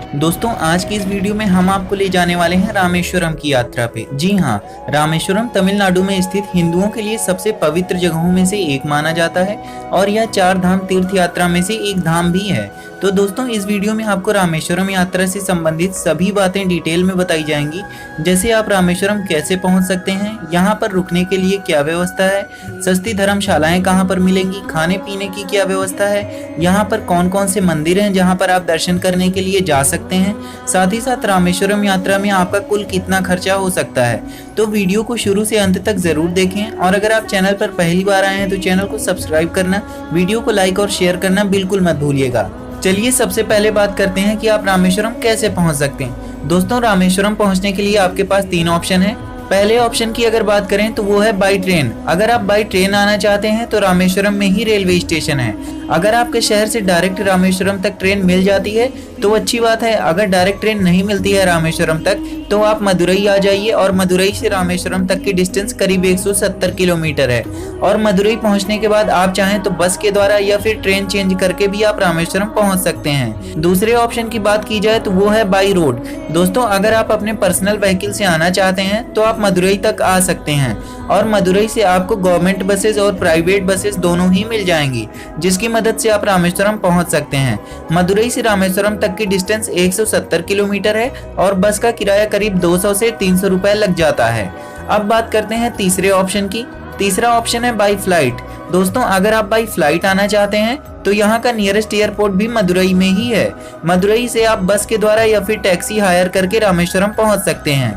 दोस्तों आज की इस वीडियो में हम आपको ले जाने वाले हैं रामेश्वरम की यात्रा पे। जी हाँ, रामेश्वरम तमिलनाडु में स्थित हिंदुओं के लिए सबसे पवित्र जगहों में से एक माना जाता है और यह 4 धाम तीर्थ यात्रा में से एक धाम भी है। तो दोस्तों इस वीडियो में आपको रामेश्वरम यात्रा से संबंधित सभी बातें डिटेल में बताई जाएंगी, जैसे आप रामेश्वरम कैसे पहुंच सकते हैं, यहाँ पर रुकने के लिए क्या व्यवस्था है, सस्ती धर्मशालाएं कहाँ पर मिलेंगी, खाने पीने की क्या व्यवस्था है, यहाँ पर कौन कौन से मंदिर हैं जहाँ पर आप दर्शन करने के लिए जा सकते हैं, साथ ही साथ रामेश्वरम यात्रा में आपका कुल कितना खर्चा हो सकता है। तो वीडियो को शुरू से अंत तक जरूर देखें और अगर आप चैनल पर पहली बार आए हैं तो चैनल को सब्सक्राइब करना, वीडियो को लाइक और शेयर करना बिल्कुल मत भूलिएगा। चलिए सबसे पहले बात करते हैं कि आप रामेश्वरम कैसे पहुंच सकते हैं। दोस्तों रामेश्वरम पहुंचने के लिए आपके पास 3 ऑप्शन है। पहले ऑप्शन की अगर बात करें तो वो है बाई ट्रेन। अगर आप बाई ट्रेन आना चाहते हैं तो रामेश्वरम में ही रेलवे स्टेशन है। अगर आपके शहर से डायरेक्ट रामेश्वरम तक ट्रेन मिल जाती है तो अच्छी बात है। अगर डायरेक्ट ट्रेन नहीं मिलती है रामेश्वरम तक तो आप मदुरई आ जाइए और मदुरई से रामेश्वरम तक की डिस्टेंस करीब 170 किलोमीटर है। और मदुरई पहुंचने के बाद आप चाहें तो बस के द्वारा या फिर ट्रेन चेंज करके भी आप रामेश्वरम पहुंच सकते हैं। दूसरे ऑप्शन की बात की जाए तो वो है बाई रोड। दोस्तों अगर आप अपने पर्सनल व्हीकल से आना चाहते हैं तो आप मदुरई तक आ सकते हैं और मदुरई से आपको गवर्नमेंट बसेस और प्राइवेट बसेस दोनों ही मिल जाएंगी, जिसकी मदद से आप रामेश्वरम पहुंच सकते हैं। मदुरई से रामेश्वरम तक की डिस्टेंस 170 किलोमीटर है और बस का किराया करीब 200 से 300 रुपए लग जाता है। अब बात करते हैं तीसरे ऑप्शन की। तीसरा ऑप्शन है बाई फ्लाइट। दोस्तों अगर आप बाई फ्लाइट आना चाहते हैं तो यहाँ का नियरेस्ट एयरपोर्ट भी मदुरई में ही है। मदुरई से आप बस के द्वारा या फिर टैक्सी हायर करके रामेश्वरम पहुंच सकते हैं।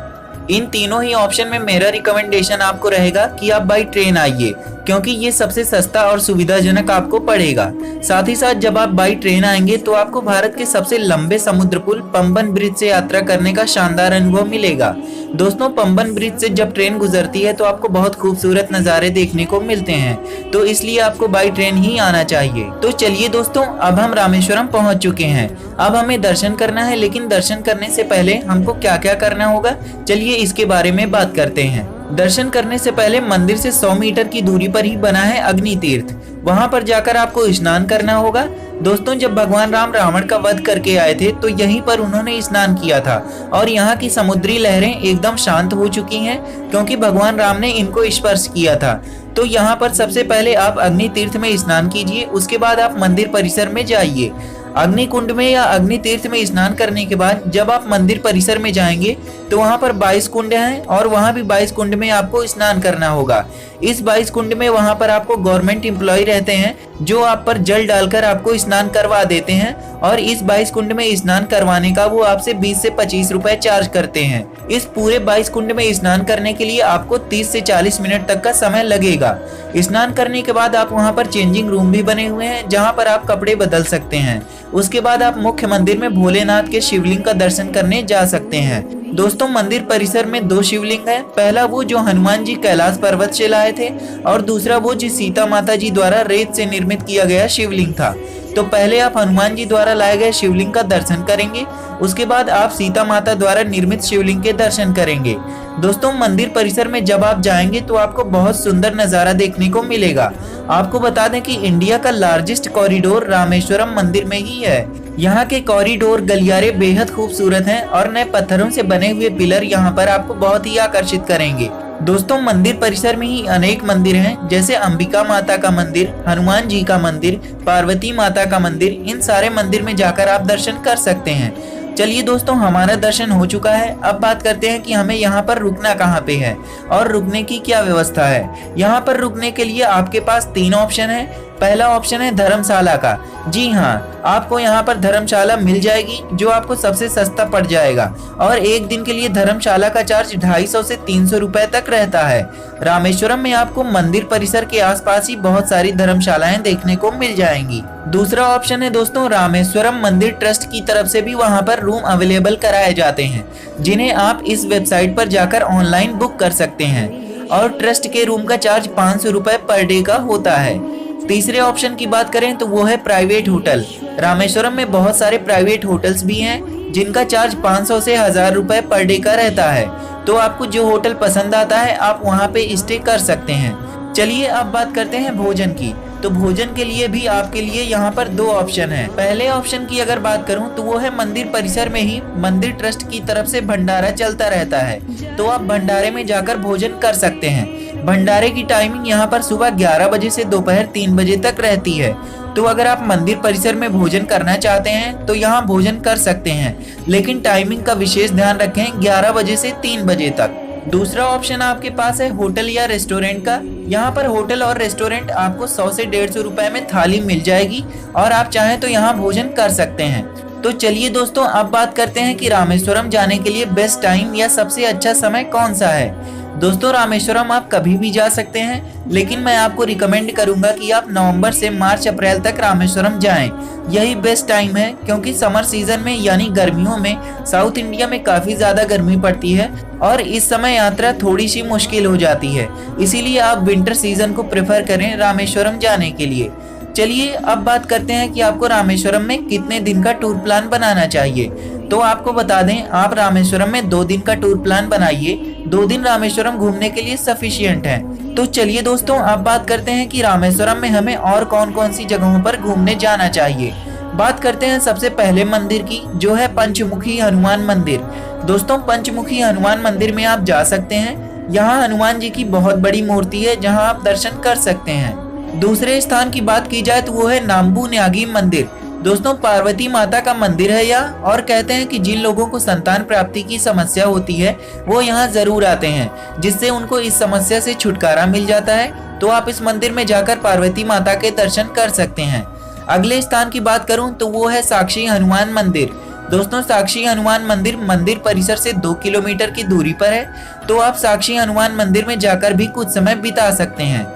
इन तीनों ही ऑप्शन में मेरा रिकमेंडेशन आपको रहेगा कि आप बाई ट्रेन आइए, क्योंकि ये सबसे सस्ता और सुविधाजनक आपको पड़ेगा। साथ ही साथ जब आप बाई ट्रेन आएंगे तो आपको भारत के सबसे लंबे समुद्र पुल पंबन ब्रिज से यात्रा करने का शानदार अनुभव मिलेगा। दोस्तों पंबन ब्रिज से जब ट्रेन गुजरती है तो आपको बहुत खूबसूरत नज़ारे देखने को मिलते हैं, तो इसलिए आपको बाई ट्रेन ही आना चाहिए। तो चलिए दोस्तों अब हम रामेश्वरम पहुंच चुके हैं। अब हमें दर्शन करना है, लेकिन दर्शन करने से पहले हमको क्या क्या करना होगा, चलिए इसके बारे में बात करते हैं। दर्शन करने से पहले मंदिर से 100 मीटर की दूरी पर ही बना है अग्नि तीर्थ। वहां पर जाकर आपको स्नान करना होगा। दोस्तों जब भगवान राम रावण का वध करके आए थे तो यहीं पर उन्होंने स्नान किया था और यहाँ की समुद्री लहरें एकदम शांत हो चुकी हैं, क्योंकि भगवान राम ने इनको स्पर्श किया था। तो यहाँ पर सबसे पहले आप अग्नि तीर्थ में स्नान कीजिए, उसके बाद आप मंदिर परिसर में जाइए। अग्नि कुंड में या अग्नि तीर्थ में स्नान करने के बाद जब आप मंदिर परिसर में जाएंगे तो वहां पर 22 कुंड हैं और वहां भी 22 कुंड में आपको स्नान करना होगा। इस 22 कुंड में वहां पर आपको गवर्नमेंट एम्प्लॉय रहते हैं जो आप पर जल डालकर आपको स्नान करवा देते हैं और इस 22 कुंड में स्नान करवाने का वो आपसे 20 से 25 रुपए चार्ज करते हैं। इस पूरे 22 कुंड में स्नान करने के लिए आपको 30 से 40 मिनट तक का समय लगेगा। स्नान करने के बाद आप वहां पर चेंजिंग रूम भी बने हुए हैं जहां पर आप कपड़े बदल सकते हैं। उसके बाद आप मुख्य मंदिर में भोलेनाथ के शिवलिंग का दर्शन करने जा सकते हैं। दोस्तों मंदिर परिसर में 2 शिवलिंग हैं। पहला वो जो हनुमान जी कैलाश पर्वत से लाए थे और दूसरा वो जो सीता माता जी द्वारा रेत से निर्मित किया गया शिवलिंग था। तो पहले आप हनुमान जी द्वारा लाए गए शिवलिंग का दर्शन करेंगे, उसके बाद आप सीता माता द्वारा निर्मित शिवलिंग के दर्शन करेंगे। दोस्तों मंदिर परिसर में जब आप जाएंगे तो आपको बहुत सुंदर नज़ारा देखने को मिलेगा। आपको बता दें कि इंडिया का लार्जेस्ट कॉरिडोर रामेश्वरम मंदिर में ही है। यहाँ के कॉरिडोर गलियारे बेहद खूबसूरत हैं और नए पत्थरों से बने हुए पिलर यहाँ पर आपको बहुत ही आकर्षित करेंगे। दोस्तों मंदिर परिसर में ही अनेक मंदिर हैं, जैसे अंबिका माता का मंदिर, हनुमान जी का मंदिर, पार्वती माता का मंदिर। इन सारे मंदिर में जाकर आप दर्शन कर सकते हैं। चलिए दोस्तों हमारा दर्शन हो चुका है। अब बात करते हैं कि हमें यहाँ पर रुकना कहाँ पे है और रुकने की क्या व्यवस्था है। यहाँ पर रुकने के लिए आपके पास 3 ऑप्शन है। पहला ऑप्शन है धर्मशाला का। जी हाँ, आपको यहाँ पर धर्मशाला मिल जाएगी जो आपको सबसे सस्ता पड़ जाएगा और एक दिन के लिए धर्मशाला का चार्ज 250 से 300 रुपए तक रहता है। रामेश्वरम में आपको मंदिर परिसर के आसपास ही बहुत सारी धर्मशालाएं देखने को मिल जाएंगी। दूसरा ऑप्शन है दोस्तों रामेश्वरम मंदिर ट्रस्ट की तरफ से भी वहाँ पर रूम अवेलेबल कराए जाते हैं, जिन्हें आप इस वेबसाइट पर जाकर ऑनलाइन बुक कर सकते हैं और ट्रस्ट के रूम का चार्ज 500 रुपए पर डे का होता है। तीसरे ऑप्शन की बात करें तो वो है प्राइवेट होटल। रामेश्वरम में बहुत सारे प्राइवेट होटल्स भी हैं जिनका चार्ज 500 से 1000 रुपए पर डे का रहता है। तो आपको जो होटल पसंद आता है आप वहाँ पे स्टे कर सकते हैं। चलिए अब बात करते हैं भोजन की। तो भोजन के लिए भी आपके लिए यहाँ पर दो ऑप्शन है। पहले ऑप्शन की अगर बात करूँ तो वो है मंदिर परिसर में ही मंदिर ट्रस्ट की तरफ से भंडारा चलता रहता है, तो आप भंडारे में जाकर भोजन कर सकते हैं। भंडारे की टाइमिंग यहाँ पर सुबह 11 बजे से दोपहर 3 बजे तक रहती है। तो अगर आप मंदिर परिसर में भोजन करना चाहते हैं तो यहाँ भोजन कर सकते हैं, लेकिन टाइमिंग का विशेष ध्यान रखें 11 बजे से 3 बजे तक। दूसरा ऑप्शन आपके पास है होटल या रेस्टोरेंट का। यहाँ पर होटल और रेस्टोरेंट आपको 100 से 150 रुपए में थाली मिल जाएगी और आप चाहें तो यहाँ भोजन कर सकते हैं। तो चलिए दोस्तों, अब बात करते हैं कि रामेश्वरम जाने के लिए बेस्ट टाइम या सबसे अच्छा समय कौन सा है। दोस्तों, रामेश्वरम आप कभी भी जा सकते हैं, लेकिन मैं आपको रिकमेंड करूंगा कि आप नवंबर से मार्च अप्रैल तक रामेश्वरम जाएं। यही बेस्ट टाइम है, क्योंकि समर सीजन में यानी गर्मियों में साउथ इंडिया में काफी ज्यादा गर्मी पड़ती है और इस समय यात्रा थोड़ी सी मुश्किल हो जाती है। इसीलिए आप विंटर सीजन को प्रेफर करें रामेश्वरम जाने के लिए। चलिए अब बात करते हैं कि आपको रामेश्वरम में कितने दिन का टूर प्लान बनाना चाहिए। तो आपको बता दें, आप रामेश्वरम में 2 दिन का टूर प्लान बनाइए। 2 दिन रामेश्वरम घूमने के लिए सफिशिएंट है। तो चलिए दोस्तों, अब बात करते हैं कि रामेश्वरम में हमें और कौन कौन सी जगहों पर घूमने जाना चाहिए। बात करते हैं सबसे पहले मंदिर की, जो है पंचमुखी हनुमान मंदिर। दोस्तों, पंचमुखी हनुमान मंदिर में आप जा सकते हैं। यहाँ हनुमान जी की बहुत बड़ी मूर्ति है, जहाँ आप दर्शन कर सकते हैं। दूसरे स्थान की बात की जाए तो वो है नाम्बू न्यागी मंदिर। दोस्तों, पार्वती माता का मंदिर है यह, और कहते हैं कि जिन लोगों को संतान प्राप्ति की समस्या होती है वो यहाँ जरूर आते हैं, जिससे उनको इस समस्या से छुटकारा मिल जाता है। तो आप इस मंदिर में जाकर पार्वती माता के दर्शन कर सकते हैं। अगले स्थान की बात करूं तो वो है साक्षी हनुमान मंदिर। दोस्तों, साक्षी हनुमान मंदिर मंदिर परिसर से 2 किलोमीटर की दूरी पर है, तो आप साक्षी हनुमान मंदिर में जाकर भी कुछ समय बिता सकते हैं।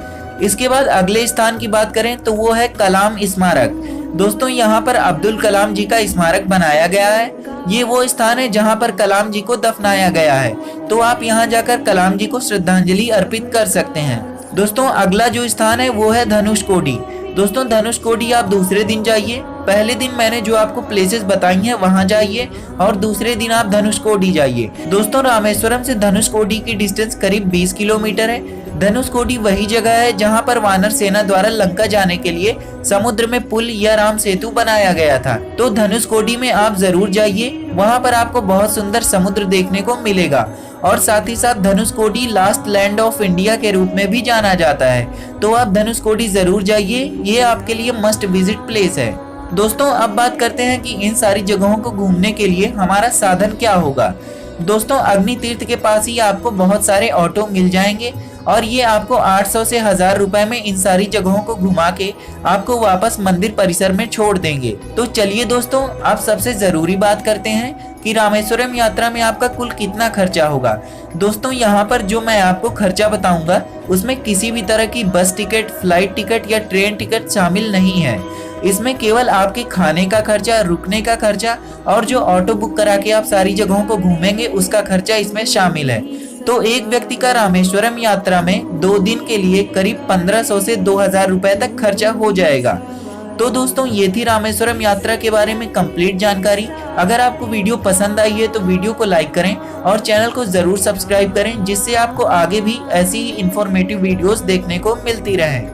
इसके बाद अगले स्थान की बात करें तो वो है कलाम स्मारक। दोस्तों, यहाँ पर अब्दुल कलाम जी का स्मारक बनाया गया है। ये वो स्थान है जहाँ पर कलाम जी को दफनाया गया है, तो आप यहाँ जाकर कलाम जी को श्रद्धांजलि अर्पित कर सकते हैं। दोस्तों, अगला जो स्थान है वो है धनुषकोडी। दोस्तों, धनुषकोडी आप दूसरे दिन जाइए। पहले दिन मैंने जो आपको प्लेसेस बताई हैं वहां जाइए, और दूसरे दिन आप धनुषकोडी जाइए। दोस्तों, रामेश्वरम से धनुषकोडी की डिस्टेंस करीब 20 किलोमीटर है। धनुषकोडी वही जगह है जहां पर वानर सेना द्वारा लंका जाने के लिए समुद्र में पुल या राम सेतु बनाया गया था। तो धनुषकोडी में आप जरूर जाइए, वहां पर आपको बहुत सुंदर समुद्र देखने को मिलेगा। और साथ ही साथ Dhanushkodi last land of India के रूप में भी जाना जाता है, तो आप धनुषकोडी जरूर जाइए। ये आपके लिए मस्ट विजिट प्लेस है। दोस्तों, अब बात करते हैं कि इन सारी जगहों को घूमने के लिए हमारा साधन क्या होगा। दोस्तों, अग्नि तीर्थ के पास ही आपको बहुत सारे ऑटो मिल जाएंगे, और ये आपको 800 से 1000 रुपए में इन सारी जगहों को घुमा के आपको वापस मंदिर परिसर में छोड़ देंगे। तो चलिए दोस्तों, आप सबसे जरूरी बात करते हैं कि रामेश्वरम यात्रा में आपका कुल कितना खर्चा होगा। दोस्तों, यहाँ पर जो मैं आपको खर्चा बताऊंगा उसमें किसी भी तरह की बस टिकट, फ्लाइट टिकट या ट्रेन टिकट शामिल नहीं है। इसमें केवल आपके खाने का खर्चा, रुकने का खर्चा और जो ऑटो बुक करा के आप सारी जगहों को घूमेंगे उसका खर्चा इसमें शामिल है। तो एक व्यक्ति का रामेश्वरम यात्रा में 2 दिन के लिए करीब 1500 से 2000 रुपए तक खर्चा हो जाएगा। तो दोस्तों, ये थी रामेश्वरम यात्रा के बारे में कंप्लीट जानकारी। अगर आपको वीडियो पसंद आई है तो वीडियो को लाइक करें और चैनल को जरूर सब्सक्राइब करें, जिससे आपको आगे भी ऐसी ही इंफॉर्मेटिव वीडियोस देखने को मिलती रहें।